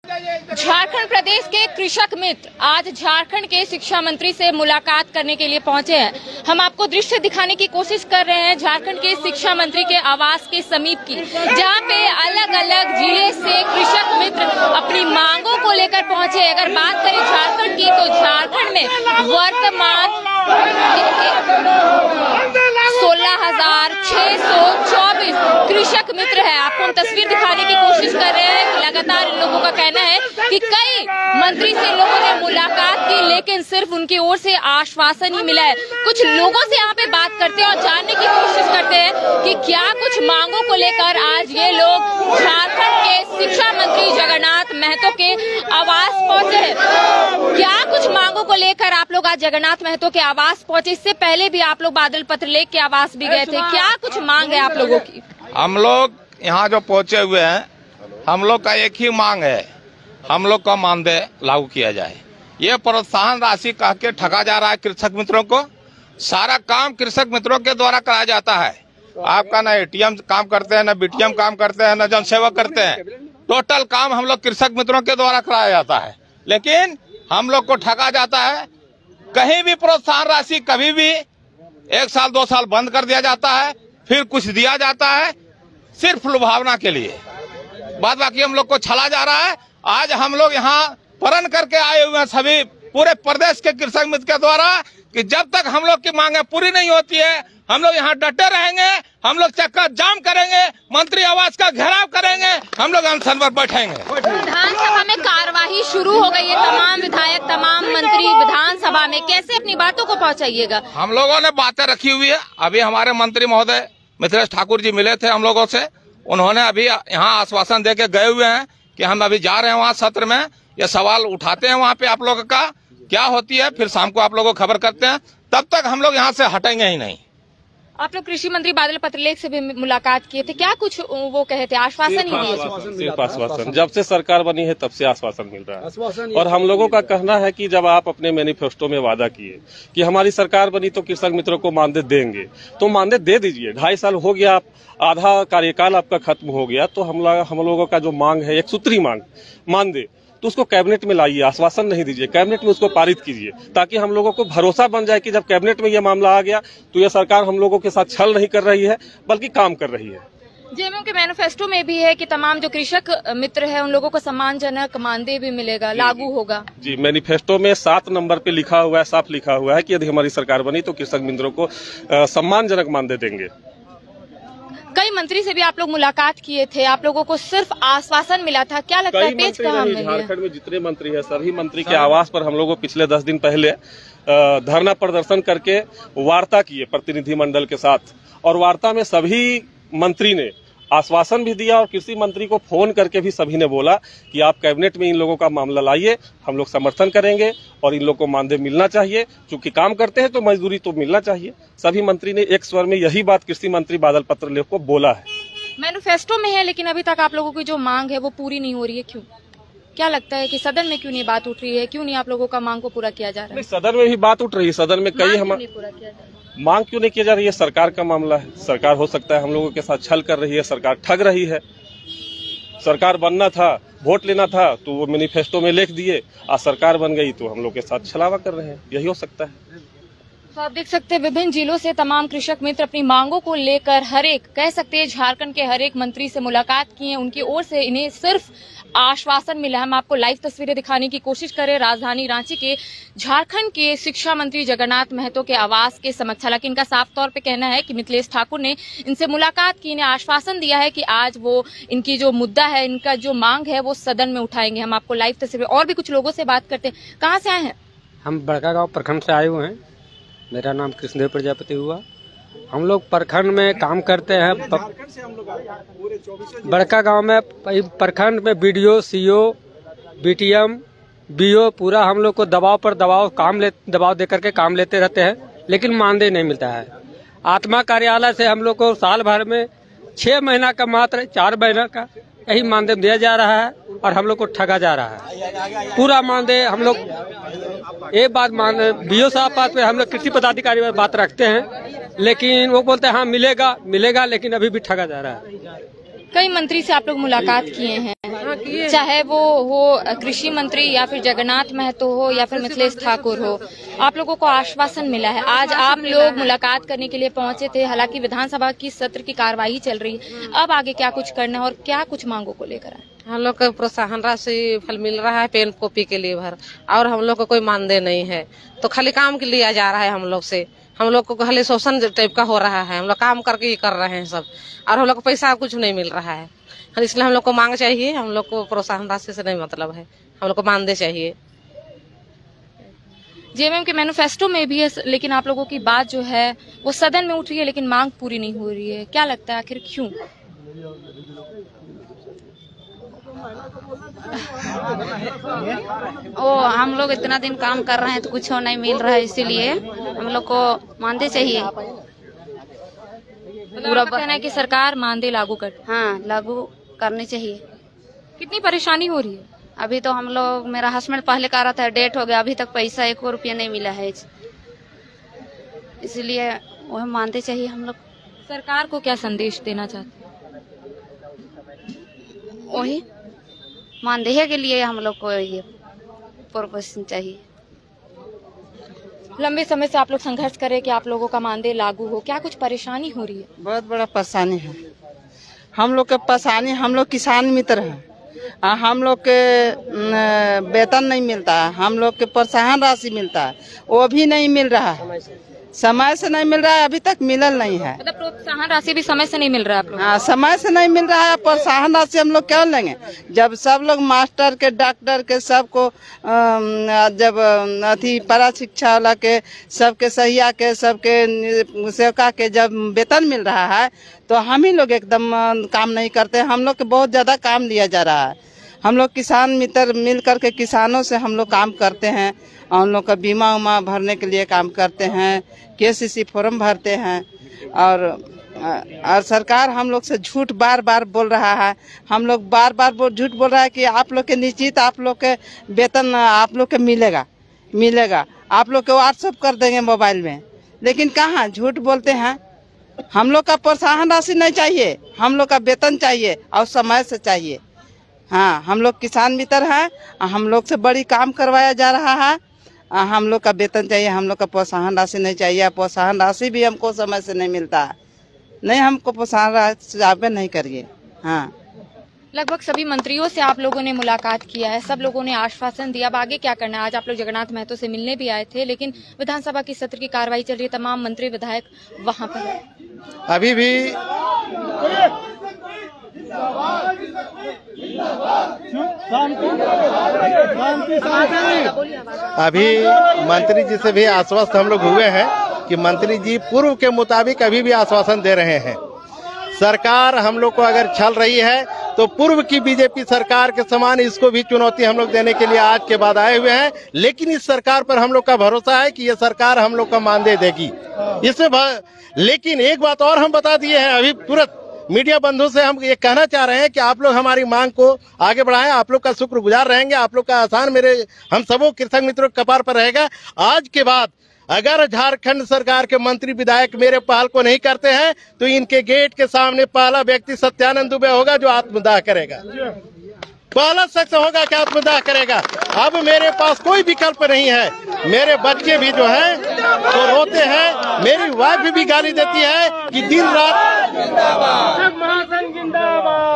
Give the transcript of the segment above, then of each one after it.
झारखंड प्रदेश के कृषक मित्र आज झारखंड के शिक्षा मंत्री से मुलाकात करने के लिए पहुंचे हैं। हम आपको दृश्य दिखाने की कोशिश कर रहे हैं झारखंड के शिक्षा मंत्री के आवास के समीप की, जहां पे अलग अलग जिले से कृषक मित्र अपनी मांगों को लेकर पहुंचे। अगर बात करें झारखंड की, तो झारखंड में वर्तमान 16,624 कृषक मित्र है। आपको हम तस्वीर दिखाने की कोशिश कर रहे हैं। लगातार इन लोगों का कहना है कि कई मंत्री से लोगों ने मुलाकात की, लेकिन सिर्फ उनकी ओर से आश्वासन ही मिला है। कुछ लोगों से यहाँ पे बात करते हैं और जानने की कोशिश करते हैं कि क्या कुछ मांगों को लेकर आज ये लोग झारखंड के शिक्षा मंत्री जगन्नाथ महतो के आवास पहुंचे हैं। क्या कुछ मांगों को लेकर आप लोग आज जगन्नाथ महतो के आवास पहुंचे? इससे पहले भी आप लोग बादल पत्रलेख के आवास भी गए थे। क्या कुछ मांग है आप लोगों की? हम लोग यहाँ जो पहुंचे हुए हैं, हम लोग का एक ही मांग है, हम लोग का मानदेय लागू किया जाए। ये प्रोत्साहन राशि कह के ठगा जा रहा है कृषक मित्रों को। सारा काम कृषक मित्रों के द्वारा कराया जाता है। आपका न एटीएम काम करते हैं, न बीटीएम काम करते हैं, न जनसेवा करते हैं। टोटल काम हम लोग कृषक मित्रों के द्वारा कराया जाता है, लेकिन हम लोग को ठगा जाता है। कहीं भी प्रोत्साहन राशि कभी भी 1 साल 2 साल बंद कर दिया जाता है, फिर कुछ दिया जाता है सिर्फ लुभावना के लिए। बाद बाकी हम लोग को छला जा रहा है। आज हम लोग यहाँ प्रण करके आए हुए हैं सभी पूरे प्रदेश के कृषक मित्र के द्वारा कि जब तक हम लोग की मांगे पूरी नहीं होती है, हम लोग यहाँ डटे रहेंगे। हम लोग चक्का जाम करेंगे, मंत्री आवास का घेराव करेंगे, हम लोग अनशन पर बैठेंगे। विधानसभा में कार्यवाही शुरू हो गई है। तमाम विधायक, तमाम मंत्री विधानसभा में कैसे अपनी बातों को पहुँचाइएगा? हम लोगों ने बातें रखी हुई है। अभी हमारे मंत्री महोदय मिथिलेश ठाकुर जी मिले थे हम लोगों से। उन्होंने अभी यहाँ आश्वासन दे के गए हुए हैं कि हम अभी जा रहे हैं वहाँ सत्र में, ये सवाल उठाते हैं वहाँ पे आप लोगों का क्या होती है, फिर शाम को आप लोगों को खबर करते हैं। तब तक हम लोग यहाँ से हटेंगे ही नहीं। आप लोग कृषि मंत्री बादल पत्रलेख से भी मुलाकात किए थे, क्या कुछ वो कहे थे? आश्वासन ही दिए? सिर्फ आश्वासन। जब से सरकार बनी है तब से आश्वासन मिल रहा है। और हम लोगों का कहना है कि जब आप अपने मैनिफेस्टो में वादा किए कि हमारी सरकार बनी तो कृषक मित्रों को मानदेय देंगे, तो मानदेय दे दीजिए। 2.5 साल हो गया, आप आधा कार्यकाल आपका खत्म हो गया, तो हम लोगों का जो मांग है, एक सूत्री मांग मानदेय, तो उसको कैबिनेट में लाइए। आश्वासन नहीं दीजिए, कैबिनेट में उसको पारित कीजिए, ताकि हम लोगों को भरोसा बन जाए कि जब कैबिनेट में यह मामला आ गया तो यह सरकार हम लोगों के साथ छल नहीं कर रही है, बल्कि काम कर रही है। जेएमयू के मैनिफेस्टो में भी है कि तमाम जो कृषक मित्र है उन लोगों को सम्मानजनक मानदेय भी मिलेगा, लागू होगा। जी, मैनिफेस्टो में 7 नंबर पे लिखा हुआ है, साफ लिखा हुआ है कि यदि हमारी सरकार बनी तो कृषक मित्रों को सम्मानजनक मानदेय देंगे। कई मंत्री से भी आप लोग मुलाकात किए थे, आप लोगों को सिर्फ आश्वासन मिला था। क्या लगता है पेच कहाँ मिली है? झारखंड में जितने मंत्री हैं सभी मंत्री के आवास पर हम लोगों को पिछले 10 दिन पहले धरना प्रदर्शन करके वार्ता किए प्रतिनिधि मंडल के साथ। और वार्ता में सभी मंत्री ने आश्वासन भी दिया और कृषि मंत्री को फोन करके भी सभी ने बोला कि आप कैबिनेट में इन लोगों का मामला लाइए, हम लोग समर्थन करेंगे और इन लोगों को मानदेय मिलना चाहिए। चूंकि काम करते हैं तो मजदूरी तो मिलना चाहिए। सभी मंत्री ने एक स्वर में यही बात कृषि मंत्री बादल पत्रलेख को बोला है। मैनिफेस्टो में है, लेकिन अभी तक आप लोगों की जो मांग है वो पूरी नहीं हो रही है, क्यों? क्या लगता है कि सदन में क्यों नहीं बात उठ रही है? क्यों नहीं आप लोगों का मांग को पूरा किया जा रहा है? सदन में भी बात उठ रही है। सदन में कई मांग क्यों नहीं किया जा रही है? सरकार का मामला है। सरकार हो सकता है हम लोगों के साथ छल कर रही है, सरकार ठग रही है। सरकार बनना था, वोट लेना था, तो वो मैनिफेस्टो में लिख दिए। आज सरकार बन गई तो हम लोग के साथ छलावा कर रहे हैं, यही हो सकता है। तो आप देख सकते हैं विभिन्न जिलों से तमाम कृषक मित्र अपनी मांगों को लेकर कह सकते हैं झारखंड के हर एक मंत्री से मुलाकात की है। उनकी ओर से इन्हें सिर्फ आश्वासन मिला। हम आपको लाइव तस्वीरें दिखाने की कोशिश करें राजधानी रांची के झारखंड के शिक्षा मंत्री जगन्नाथ महतो के आवास के समक्ष। हालांकि इनका साफ तौर पे कहना है कि मिथिलेश ठाकुर ने इनसे मुलाकात की, इन्हें आश्वासन दिया है कि आज वो इनकी जो मुद्दा है, इनका जो मांग है वो सदन में उठाएंगे। हम आपको लाइव तस्वीरें और भी कुछ लोगों से बात करते हैं। कहाँ से आए हैं? हम बड़कागांव प्रखंड से आए हुए हैं। मेरा नाम कृष्णदेव प्रजापति हुआ। हम लोग प्रखंड में काम करते हैं। बड़कागांव में प्रखंड में बीडीओ, सीओ, बीटीएम, बीओ पूरा हम लोग को दबाव पर दबाव दे करके काम लेते रहते हैं, लेकिन मानदेय नहीं मिलता है। आत्मा कार्यालय से हम लोग को साल भर में 6 महीना का मात्र 4 महीना का यही मानदेय दिया जा रहा है और हम लोग को ठगा जा रहा है। पूरा मानदेय हम लोग एक बात बीओ साहब पास पे हम लोग कृषि पदाधिकारी पर बात रखते हैं, लेकिन वो बोलते हैं हाँ मिलेगा, लेकिन अभी भी ठगा जा रहा है। कई मंत्री से आप लोग मुलाकात किए हैं, चाहे वो हो कृषि मंत्री या फिर जगन्नाथ महतो हो या फिर मिथिलेश ठाकुर हो, आप लोगों को आश्वासन मिला है। आज आप लोग मुलाकात करने के लिए पहुंचे थे, हालांकि विधानसभा की सत्र की कार्यवाही चल रही है, अब आगे क्या कुछ करना है और क्या कुछ मांगों को लेकर आए? हम लोग को प्रोत्साहन राशि फल मिल रहा है, पेन कॉपी के लिए भर, और हम लोग को कोई मानदेय नहीं है, तो खाली काम के लिया जा रहा है हम लोग से। हम लोग को खाली शोषण टाइप का हो रहा है, हम लोग काम करके ही कर रहे हैं सब, और हम लोग को पैसा कुछ नहीं मिल रहा है। इसलिए हम लोग को मांग चाहिए, हम लोग को प्रोत्साहन राशि से नहीं मतलब है, हम लोग को मानदेय चाहिए। जेएमएम के मैनिफेस्टो में भी है, लेकिन आप लोगों की बात जो है वो सदन में उठ रही है लेकिन मांग पूरी नहीं हो रही है, क्या लगता है आखिर क्यों? हम लोग इतना दिन काम कर रहे हैं तो कुछ नहीं मिल रहा है, इसीलिए हम लोग को मानदेय चाहिए। पूरा कहना है कि सरकार मानदेय लागू कर, हाँ लागू करनी चाहिए। कितनी परेशानी हो रही है? अभी तो हम लोग, मेरा हस्बैंड पहले कह रहा था, डेट हो गया, अभी तक पैसा 1 रुपया नहीं मिला है, इसलिए वह मानदेय चाहिए हम लोग। सरकार को क्या संदेश देना चाहते? वही मानदेय के लिए हम लोग को ये प्रोपोज़िशन चाहिए। लंबे समय से आप लोग संघर्ष कर रहे हैं कि आप लोगों का मानदेय लागू हो, क्या कुछ परेशानी हो रही है? बहुत बड़ा परेशानी है, हम लोग के परेशानी, हम लोग किसान मित्र हैं, हम लोग के वेतन नहीं मिलता है, हम लोग के प्रोत्साहन राशि मिलता है, वो भी नहीं मिल रहा है, समय से नहीं मिल रहा है, अभी तक मिलल नहीं है। मतलब प्रोत्साहन राशि भी समय से नहीं मिल रहा है आप लोग? हाँ, समय से नहीं मिल रहा है, प्रोत्साहन राशि हम लोग क्या लेंगे जब सब लोग मास्टर के, डॉक्टर के, सबको जब अथी परा शिक्षा वाला के, सबके सहिया के, सबके सेवका के जब वेतन मिल रहा है तो हम ही लोग एकदम काम नहीं करते। हम लोग के बहुत ज्यादा काम लिया जा रहा है, हम लोग किसान मित्र मिल करके किसानों से हम लोग काम करते हैं, हम लोग का बीमा उमा भरने के लिए काम करते हैं, केसीसी फॉर्म भरते हैं, और सरकार हम लोग से झूठ बार बार बोल रहा है, हम लोग बार बार झूठ बोल रहा है कि आप लोग के निश्चित आप लोग के वेतन आप लोग के मिलेगा, आप लोग के व्हाट्सएप कर देंगे मोबाइल में, लेकिन कहाँ झूठ बोलते हैं। हम लोग का प्रोत्साहन राशि नहीं चाहिए, हम लोग का वेतन चाहिए और समय से चाहिए। हाँ, हम लोग किसान मित्र हैं, हम लोग से बड़ी काम करवाया जा रहा है, हम लोग का वेतन चाहिए, हम लोग का प्रोत्साहन राशि नहीं चाहिए। प्रोत्साहन राशि भी हमको समय से नहीं मिलता है, नहीं, हमको प्रोत्साहन राशि आप नहीं करिए। हाँ, लगभग सभी मंत्रियों से आप लोगों ने मुलाकात किया है, सब लोगों ने आश्वासन दिया, अब आगे क्या करना है? आज आप लोग जगन्नाथ महतो से मिलने भी आए थे, लेकिन विधानसभा की सत्र की कार्रवाई चल रही है, तमाम मंत्री विधायक वहां पर है। अभी भी मंत्री जी से भी आश्वस्त हम लोग हुए हैं कि मंत्री जी पूर्व के मुताबिक अभी भी आश्वासन दे रहे हैं। सरकार हम लोग को अगर छल रही है तो पूर्व की बीजेपी सरकार के समान इसको भी चुनौती हम लोग देने के लिए आज के बाद आए हुए हैं, लेकिन इस सरकार पर हम लोग का भरोसा है कि ये सरकार हम लोग का मानदेय देगी। इसमें लेकिन एक बात और हम बता दिए हैं, अभी तुरंत मीडिया बंधु से हम ये कहना चाह रहे हैं कि आप लोग हमारी मांग को आगे बढ़ाएं, आप लोग का शुक्रगुजार रहेंगे, आप लोग का आसान हम सबों कृषक मित्रों के कपार पर रहेगा। आज के बाद अगर झारखंड सरकार के मंत्री विधायक मेरे पहल को नहीं करते हैं तो इनके गेट के सामने पहला व्यक्ति सत्यानंद दुबे होगा जो आत्मदाह करेगा, पहला शख्स होगा कि आत्मदाह करेगा। अब मेरे पास कोई विकल्प नहीं है, मेरे बच्चे भी जो हैं तो रोते हैं, मेरी वाइफ भी गाली देती है कि दिन रात,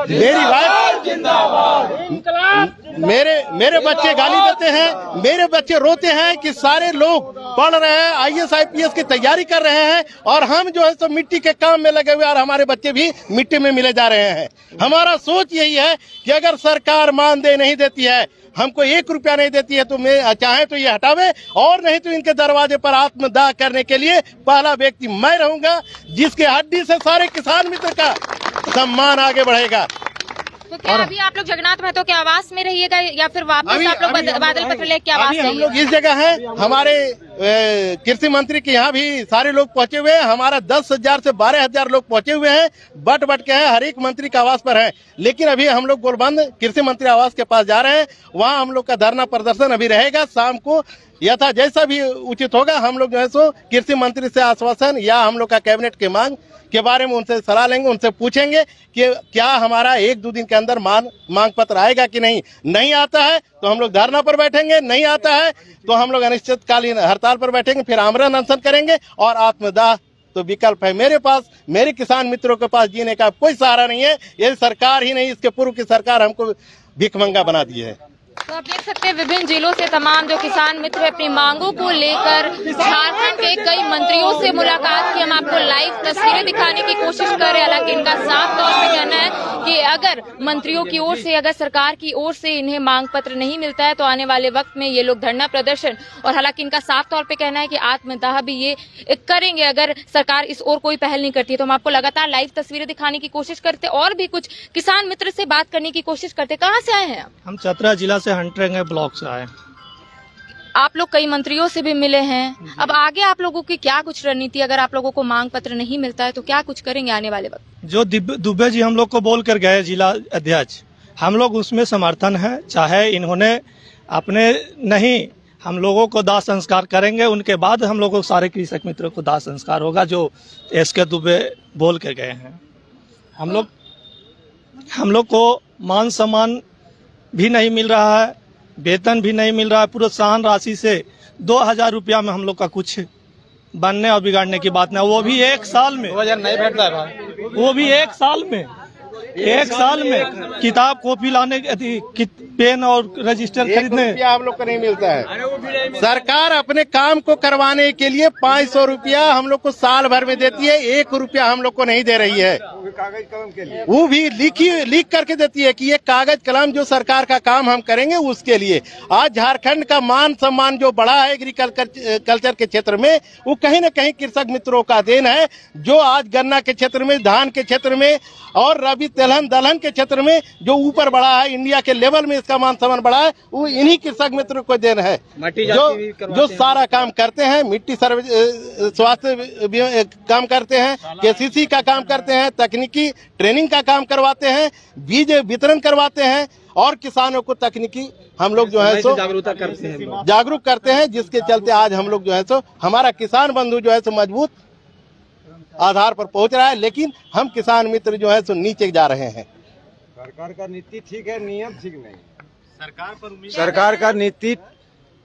मेरी वाइफ, मेरे बच्चे गाली देते हैं, मेरे बच्चे रोते हैं कि सारे लोग पढ़ रहे हैं, IAS IPS की तैयारी कर रहे हैं और हम जो है तो मिट्टी के काम में लगे हुए और हमारे बच्चे भी मिट्टी में मिले जा रहे हैं। हमारा सोच यही है कि अगर सरकार मानदेय नहीं देती है, हमको 1 रुपया नहीं देती है, तो मैं चाहे तो ये हटावे, और नहीं तो इनके दरवाजे पर आत्मदाह करने के लिए पहला व्यक्ति मैं रहूंगा, जिसके हड्डी से सारे किसान मित्र का सम्मान आगे बढ़ेगा। तो क्या अभी आप लोग जगन्नाथ महतो के आवास में रहिएगा या फिर वापस आप लोग बादल पत्र लेके आवास? हम लोग इस जगह हैं, हमारे कृषि मंत्री के यहाँ भी सारे लोग पहुंचे हुए हैं। हमारा 10,000 से 12,000 लोग पहुंचे हुए हैं, बट के हैं, हर एक मंत्री के आवास पर हैं। लेकिन अभी हम लोग गोलबंद कृषि मंत्री आवास के पास जा रहे हैं, वहाँ हम लोग का धरना प्रदर्शन अभी रहेगा। शाम को यथा जैसा भी उचित होगा हम लोग जो है सो कृषि मंत्री से आश्वासन या हम लोग का कैबिनेट की मांग के बारे में उनसे सलाह लेंगे, उनसे पूछेंगे कि क्या हमारा 1-2 दिन के अंदर मांग पत्र आएगा कि नहीं आता है तो हम लोग धरना पर बैठेंगे, नहीं आता है तो हम लोग अनिश्चितकालीन हड़ताल पर बैठेंगे, फिर आमरण अनशन करेंगे और आत्मदाह तो विकल्प है मेरे पास, मेरे किसान मित्रों के पास जीने का कोई सहारा नहीं है। ये सरकार ही नहीं, इसके पूर्व की सरकार हमको भिखमंगा बना दी है। तो आप देख सकते हैं विभिन्न जिलों से तमाम जो किसान मित्र अपनी मांगों को लेकर झारखंड के कई मंत्रियों से मुलाकात की। हम आपको लाइव तस्वीरें दिखाने की कोशिश कर रहे हैं। हालांकि इनका साफ तौर पे कहना है कि अगर मंत्रियों की ओर से, अगर सरकार की ओर से इन्हें मांग पत्र नहीं मिलता है तो आने वाले वक्त में ये लोग धरना प्रदर्शन, और हालांकि इनका साफ तौर पे कहना है कि आत्मदाह भी ये करेंगे अगर सरकार इस ओर कोई पहल नहीं करती है। तो हम आपको लगातार लाइव तस्वीरें दिखाने की कोशिश करते और भी कुछ किसान मित्र से बात करने की कोशिश करते। कहाँ से आए हैं आप? हम चतरा जिला से हंटरगंज ब्लॉक से आए। आप लोग कई मंत्रियों से भी मिले हैं, अब आगे आप लोगों की क्या कुछ रणनीति, अगर आप लोगों को मांग पत्र नहीं मिलता है तो क्या कुछ करेंगे आने वाले वक्त? जो दुबे जी हम लोग को बोल कर गए जिला अध्यक्ष, हम लोग उसमें समर्थन है। चाहे इन्होंने अपने नहीं, हम लोगों को दाह संस्कार करेंगे, उनके बाद हम लोगों को सारे कृषक मित्रों को दाह संस्कार होगा जो एसके दुबे बोल के गए हैं। हम लोग को मान सम्मान भी नहीं मिल रहा है, वेतन भी नहीं मिल रहा है। प्रोत्साहन राशि से 2,000 रुपया में हम लोग का कुछ बनने और बिगाड़ने की बात नहीं, वो भी एक साल में 2000 नहीं बैठता है भाई, वो भी एक साल में किताब कॉपी लाने, पेन और रजिस्टर खरीदने हम लोग को नहीं मिलता है। सरकार अपने काम को करवाने के लिए 500 रुपया हम लोग को साल भर में देती है, 1 रुपया हम लोग को नहीं दे रही है। कागज कलम के लिए वो भी लीक करके देती है कि ये कागज कलम जो सरकार का काम हम करेंगे उसके लिए। आज झारखंड का मान सम्मान जो बढ़ा है एग्रीकल्चर के क्षेत्र में, वो कहीं न कहीं कृषक मित्रों का देन है। जो आज गन्ना के क्षेत्र में, धान के क्षेत्र में और रबी दलहन के क्षेत्र में जो ऊपर बढ़ा है, इंडिया के लेवल में इसका मान सम्मान बढ़ा है, वो इन्हीं कृषक मित्रों को देन है जो सारा काम करते हैं। मिट्टी स्वास्थ्य काम करते हैं, KCC का काम करते हैं, तकनीकी ट्रेनिंग का काम करवाते हैं, बीज वितरण करवाते हैं और किसानों को तकनीकी हम लोग जो है सो जागरूक करते हैं, जिसके चलते आज हम लोग जो है सो हमारा किसान बंधु जो है सो मजबूत आधार पर पहुंच रहा है। लेकिन हम किसान मित्र जो है सो नीचे जा रहे हैं। सरकार का नीति ठीक है, नियत ठीक नहीं। सरकार का नीति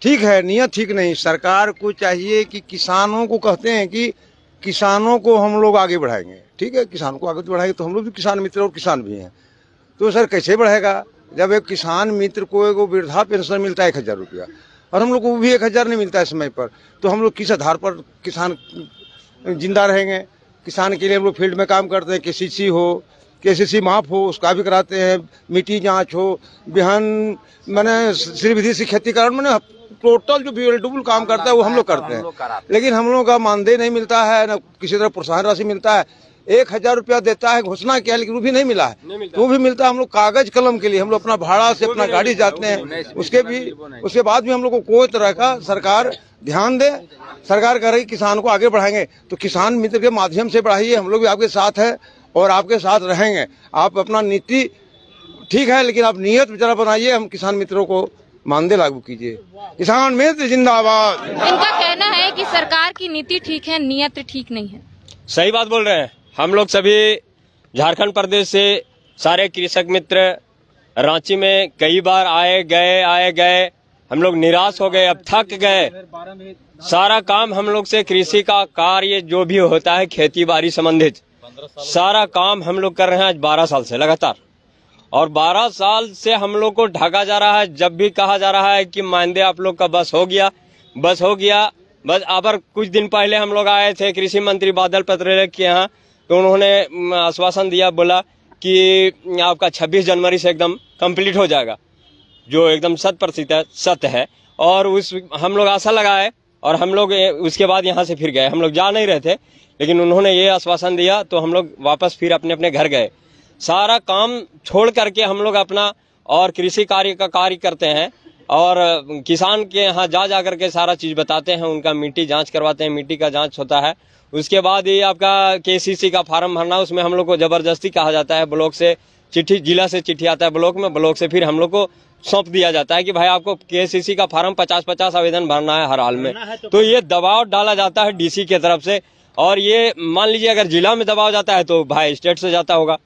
ठीक है, नियत ठीक नहीं। सरकार को चाहिए कि किसानों को कहते हैं कि किसानों को हम लोग आगे बढ़ाएंगे, ठीक है, किसानों को आगे बढ़ाएंगे तो हम लोग भी किसान मित्र और किसान भी हैं। तो सर कैसे बढ़ेगा जब एक किसान मित्र को एक वृद्धा पेंशन मिलता है 1,000 रुपया और हम लोग को भी 1,000 नहीं मिलता है समय पर, तो हम लोग किस आधार पर किसान जिंदा रहेंगे? किसान के लिए हम लोग फील्ड में काम करते हैं, KCC माफ हो उसका भी कराते हैं, मिट्टी जांच हो, बिहान मैंने श्री विधि से खेती कारण मैंने टोटल जो वेरिएबल काम करता है वो हम लोग करते हैं। लेकिन हम लोगों का मानदेय नहीं मिलता है, न किसी तरह प्रोत्साहन राशि मिलता है। 1,000 रुपया देता है, घोषणा किया लेकिन वो भी नहीं मिला है। तो वो भी मिलता है हम लोग कागज कलम के लिए, हम लोग अपना भाड़ा से अपना गाड़ी जाते हैं, उसके बाद भी हम लोग को कोई तरह का सरकार ध्यान दे। सरकार कह रही किसान को आगे बढ़ाएंगे तो किसान मित्र के माध्यम से बढ़ाइए, हम लोग भी आपके साथ है और आपके साथ रहेंगे। आप अपना नीति ठीक है लेकिन आप नियत जरा बनाइए, हम किसान मित्रों को मानदेय लागू कीजिए। किसान मित्र जिंदाबाद। इनका कहना है कि सरकार की नीति ठीक है, नियत ठीक नहीं है। सही बात बोल रहे हैं। हम लोग सभी झारखंड प्रदेश से सारे कृषक मित्र रांची में कई बार आए गए, हम लोग निराश हो गए, अब थक गए। सारा काम हम लोग से कृषि का कार्य जो भी होता है खेती बाड़ी संबंधित सारा काम हम लोग कर रहे हैं आज 12 साल से लगातार, और 12 साल से हम लोग को ढका जा रहा है। जब भी कहा जा रहा है कि मानदेय आप लोग का बस हो गया। बस अब कुछ दिन पहले हम लोग आए थे कृषि मंत्री बादल पत्रलेख के यहाँ, तो उन्होंने आश्वासन दिया, बोला कि आपका 26 जनवरी से एकदम कंप्लीट हो जाएगा, जो एकदम 100% सत्य है। और हम लोग आशा लगाए और हम लोग उसके बाद यहाँ से फिर गए। हम लोग जा नहीं रहे थे लेकिन उन्होंने ये आश्वासन दिया तो हम लोग वापस फिर अपने अपने घर गए। सारा काम छोड़ करके हम लोग अपना और कृषि कार्य का कार्य करते हैं और किसान के यहाँ जा करके सारा चीज बताते हैं, उनका मिट्टी जांच करवाते हैं, मिट्टी का जांच होता है। उसके बाद ये आपका KCC का फार्म भरना, उसमें हम लोग को जबरदस्ती कहा जाता है, ब्लॉक से चिट्ठी, जिला से चिट्ठी आता है ब्लॉक में, ब्लॉक से फिर हम लोग को सौंप दिया जाता है कि भाई आपको KCC का फार्म 50-50 आवेदन भरना है हर हाल में। तो ये दबाव डाला जाता है DC की तरफ से, और ये मान लीजिए अगर जिला में दबाव जाता है तो भाई स्टेट से जाता होगा।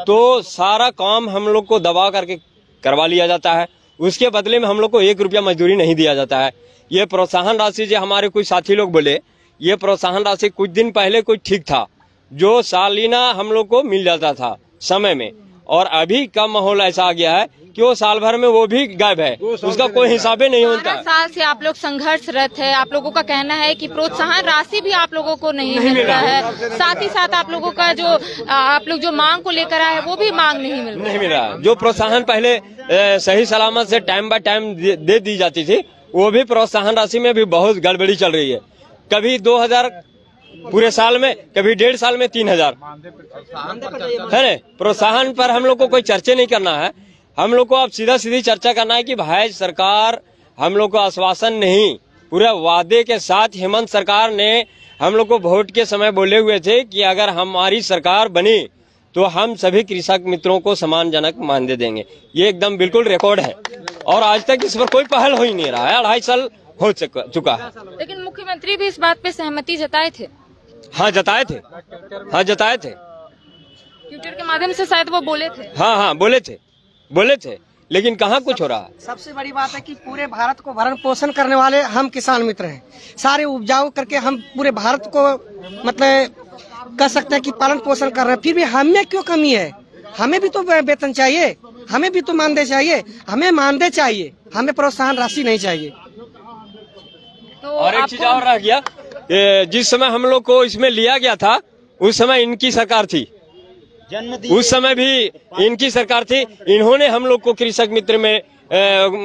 तो सारा काम हम लोग को दबाव करके करवा लिया जाता है। उसके बदले में हम लोग को 1 रुपया मजदूरी नहीं दिया जाता है। ये प्रोत्साहन राशि जो हमारे कुछ साथी लोग बोले, ये प्रोत्साहन राशि कुछ दिन पहले कुछ ठीक था, जो सालाना हम लोग को मिल जाता था समय में, और अभी का माहौल ऐसा आ गया है कि वो साल भर में वो भी गायब है, उसका कोई हिसाब ही नहीं होता। 12 साल से आप लोग संघर्षरत है। आप लोगों का कहना है कि प्रोत्साहन राशि भी आप लोगों को नहीं मिल रहा है, साथ ही साथ आप लोगों का जो आप लोग जो मांग को लेकर आए वो भी मांग नहीं मिल रहा। जो प्रोत्साहन पहले सही सलामत से टाइम बाय टाइम दे दी जाती थी, वो भी प्रोत्साहन राशि में भी बहुत गड़बड़ी चल रही है। कभी 2000 पूरे साल में, कभी 1.5 साल में 3000 है न। प्रोत्साहन पर हम लोग को कोई चर्चा नहीं करना है, हम लोग को अब सीधी चर्चा करना है कि भाई सरकार हम लोग को आश्वासन नहीं, पूरे वादे के साथ हेमंत सरकार ने हम लोग को वोट के समय बोले हुए थे कि अगर हमारी सरकार बनी तो हम सभी कृषक मित्रों को सम्मानजनक मानदेय देंगे। ये एकदम बिल्कुल रिकॉर्ड है, और आज तक इस पर कोई पहल हो ही नहीं रहा है। 2.5 साल हो चुका है। लेकिन मुख्यमंत्री भी इस बात पे सहमति जताए थे। हाँ जताए थे, ट्विटर के माध्यम से शायद वो बोले थे। हाँ बोले थे, लेकिन कहाँ कुछ हो रहा है। सबसे बड़ी बात है कि पूरे भारत को भरण पोषण करने वाले हम किसान मित्र हैं, सारे उपजाऊ करके हम पूरे भारत को मतलब कह सकते हैं कि पालन पोषण कर रहे हैं। फिर भी हमें क्यों कमी है? हमें भी तो वेतन चाहिए, हमें भी तो मानदेय चाहिए, हमें मानदेय चाहिए, हमें प्रोत्साहन राशि नहीं चाहिए। तो और एक चीज और रह गया, जिस समय हम लोग को इसमें लिया गया था उस समय इनकी सरकार थी, उस समय भी इनकी सरकार थी। इन्होंने हम लोग को कृषक मित्र में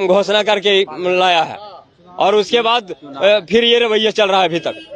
घोषणा करके लाया है, और उसके बाद फिर ये रवैया चल रहा है अभी तक।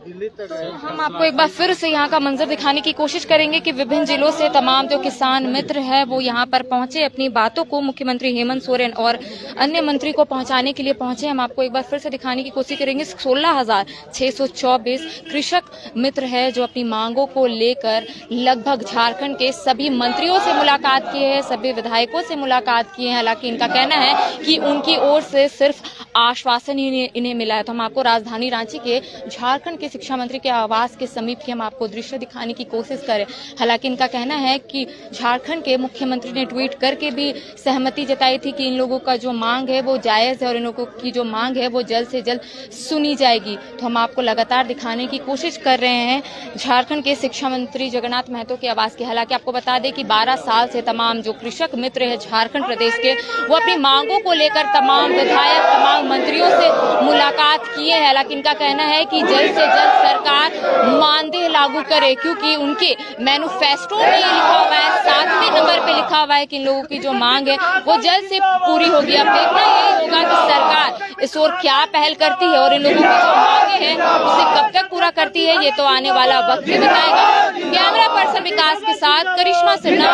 तो हम आपको एक बार फिर से यहाँ का मंजर दिखाने की कोशिश करेंगे कि विभिन्न जिलों से तमाम जो किसान मित्र है वो यहाँ पर पहुंचे, अपनी बातों को मुख्यमंत्री हेमंत सोरेन और अन्य मंत्री को पहुंचाने के लिए पहुंचे। हम आपको एक बार फिर से दिखाने की कोशिश करेंगे। 16,624 कृषक मित्र है जो अपनी मांगों को लेकर लगभग झारखंड के सभी मंत्रियों से मुलाकात किए हैं, सभी विधायकों से मुलाकात किए हैं। हालांकि इनका कहना है कि उनकी ओर से सिर्फ आश्वासन ही इन्हें मिला है। तो हम आपको राजधानी रांची के झारखंड के शिक्षा मंत्री के आवास के समीप की हम आपको दृश्य दिखाने की कोशिश करें। हालांकि इनका कहना है कि झारखंड के मुख्यमंत्री ने ट्वीट करके भी सहमति जताई थी कि इन लोगों का जो मांग है वो जायज है और इन लोगों की जो मांग है वो जल्द से जल्द सुनी जाएगी। तो हम आपको लगातार दिखाने की कोशिश कर रहे हैं झारखंड के शिक्षा मंत्री जगन्नाथ महतो के आवास की। हालांकि आपको बता दें कि 12 साल से तमाम जो कृषक मित्र है झारखंड प्रदेश के वो अपनी मांगों को लेकर तमाम विधायक, तमाम मंत्रियों से मुलाकात किए हैं। हालांकि इनका कहना है कि जल्द से जल्द सरकार मानदेय लागू करे, क्योंकि उनके मैनिफेस्टो में ये लिखा हुआ है, 7वें नंबर पे लिखा हुआ है कि इन लोगों की जो मांग है वो जल्द से पूरी होगी। अब देखना यही होगा कि सरकार इस ओर क्या पहल करती है और इन लोगों की जो मांगे हैं उसे कब तक पूरा करती है, ये तो आने वाला वक्त ही बताएगा। कैमरा पर्सन विकास के साथ करिश्मा सिन्हा।